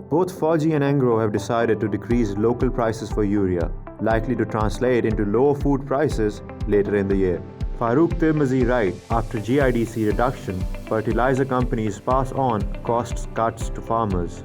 Both Fauji and Engro have decided to decrease local prices for urea, likely to translate into lower food prices later in the year. Farooq Tirmizi writes, after GIDC reduction, fertilizer companies pass on cost cuts to farmers.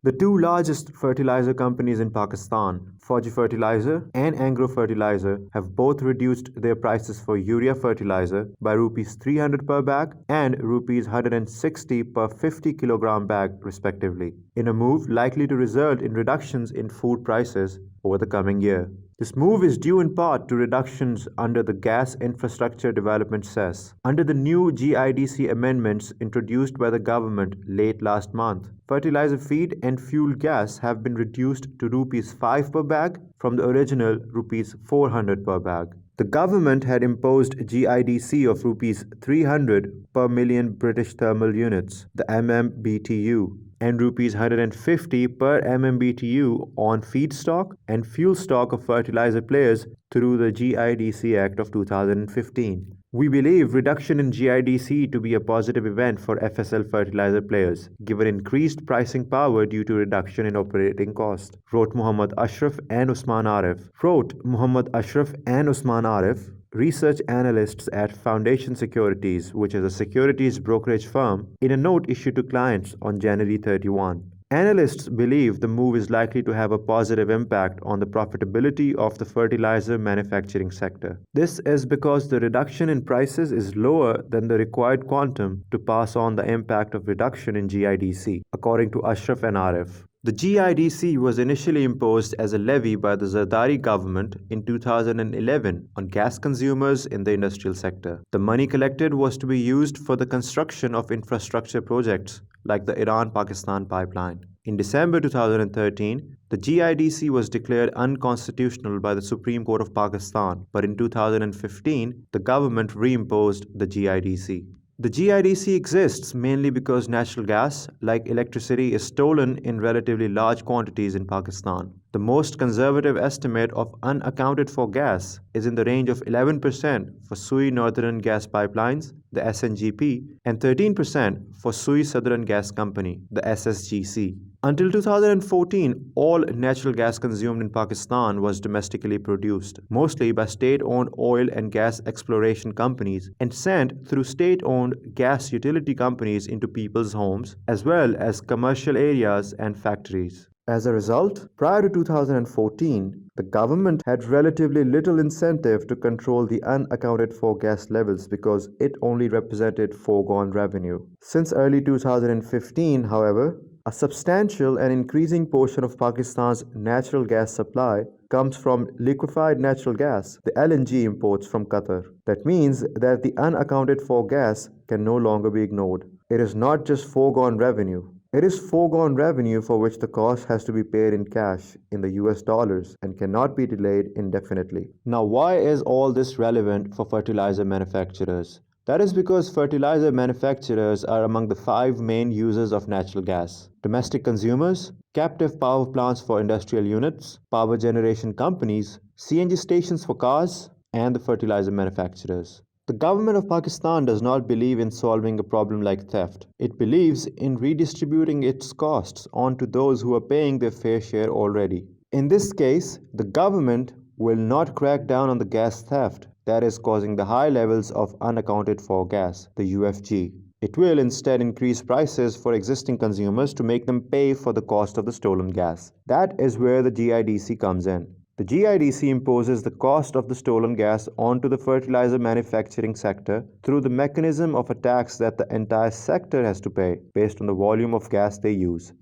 The two largest fertilizer companies in Pakistan, Fauji Fertiliser and Engro Fertiliser, have both reduced their prices for urea fertilizer by Rs 300 per bag and Rs 160 per 50 kilogram bag respectively, in a move likely to result in reductions in food prices over the coming year. This move is due in part to reductions under the Gas Infrastructure Development cess. Under the new GIDC amendments introduced by the government late last month, fertilizer feed and fuel gas have been reduced to Rs 5 per bag from the original Rs 400 per bag. The government had imposed GIDC of Rs 300 per million British thermal units, the MMBTU, and Rs 150 per MMBTU on feedstock and fuel stock of fertilizer players through the GIDC Act of 2015. We believe reduction in GIDC to be a positive event for FSL fertilizer players, given increased pricing power due to reduction in operating cost, wrote Muhammad Ashraf and Usman Arif. Research analysts at Foundation Securities, which is a securities brokerage firm, in a note issued to clients on January 31. Analysts believe the move is likely to have a positive impact on the profitability of the fertilizer manufacturing sector. This is because the reduction in prices is lower than the required quantum to pass on the impact of reduction in GIDC, according to Ashraf and Arif. The GIDC was initially imposed as a levy by the Zardari government in 2011 on gas consumers in the industrial sector. The money collected was to be used for the construction of infrastructure projects like the Iran-Pakistan pipeline. In December 2013, the GIDC was declared unconstitutional by the Supreme Court of Pakistan, but in 2015, the government reimposed the GIDC. The GIDC exists mainly because natural gas, like electricity, is stolen in relatively large quantities in Pakistan. The most conservative estimate of unaccounted for gas is in the range of 11% for Sui Northern Gas Pipelines, the SNGP, and 13% for Sui Southern Gas Company, the SSGC. Until 2014, all natural gas consumed in Pakistan was domestically produced, mostly by state-owned oil and gas exploration companies, and sent through state-owned gas utility companies into people's homes, as well as commercial areas and factories. As a result, prior to 2014, the government had relatively little incentive to control the unaccounted for gas levels because it only represented foregone revenue. Since early 2015, however, a substantial and increasing portion of Pakistan's natural gas supply comes from liquefied natural gas, the LNG imports from Qatar. That means that the unaccounted for gas can no longer be ignored. It is not just foregone revenue. It is foregone revenue for which the cost has to be paid in cash in the US dollars and cannot be delayed indefinitely. Now, why is all this relevant for fertilizer manufacturers? That is because fertilizer manufacturers are among the 5 main users of natural gas: domestic consumers, captive power plants for industrial units, power generation companies, CNG stations for cars, and the fertilizer manufacturers. The government of Pakistan does not believe in solving a problem like theft. It believes in redistributing its costs onto those who are paying their fair share already. In this case, the government will not crack down on the gas theft that is causing the high levels of unaccounted for gas, the UFG. It will instead increase prices for existing consumers to make them pay for the cost of the stolen gas. That is where the GIDC comes in. The GIDC imposes the cost of the stolen gas onto the fertilizer manufacturing sector through the mechanism of a tax that the entire sector has to pay based on the volume of gas they use.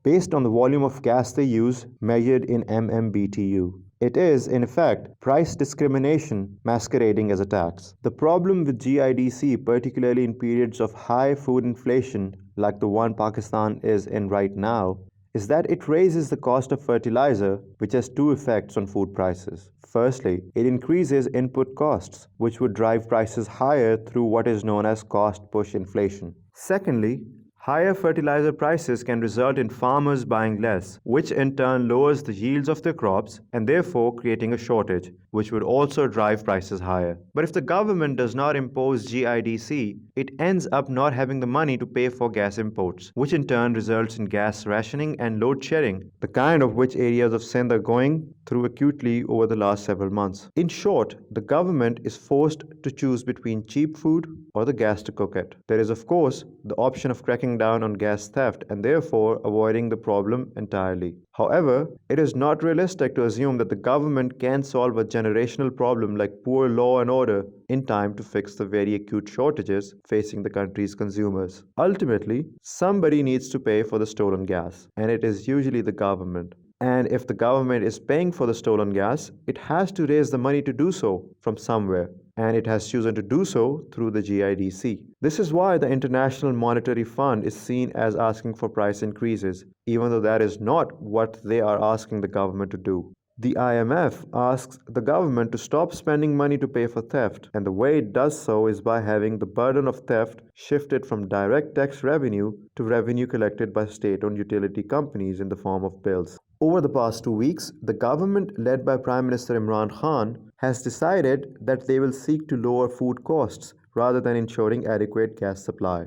Measured in MMBTU. It is, in effect, price discrimination masquerading as a tax. The problem with GIDC, particularly in periods of high food inflation like the one Pakistan is in right now, is that it raises the cost of fertilizer, which has 2 effects on food prices. Firstly, it increases input costs, which would drive prices higher through what is known as cost push inflation. Secondly, Higher fertilizer prices can result in farmers buying less, which in turn lowers the yields of their crops and therefore creating a shortage, which would also drive prices higher. But if the government does not impose GIDC, it ends up not having the money to pay for gas imports, which in turn results in gas rationing and load shedding, the kind of which areas of Sindh are going through acutely over the last several months. In short, the government is forced to choose between cheap food or the gas to cook it. There is, of course, the option of cracking down on gas theft and therefore avoiding the problem entirely. However, it is not realistic to assume that the government can solve a generational problem like poor law and order in time to fix the very acute shortages facing the country's consumers. Ultimately, somebody needs to pay for the stolen gas, and it is usually the government. And if the government is paying for the stolen gas, it has to raise the money to do so from somewhere, and it has chosen to do so through the GIDC. This is why the International Monetary Fund is seen as asking for price increases, even though that is not what they are asking the government to do. The IMF asks the government to stop spending money to pay for theft, and the way it does so is by having the burden of theft shifted from direct tax revenue to revenue collected by state-owned utility companies in the form of bills. Over the past 2 weeks, the government, led by Prime Minister Imran Khan, has decided that they will seek to lower food costs rather than ensuring adequate gas supply.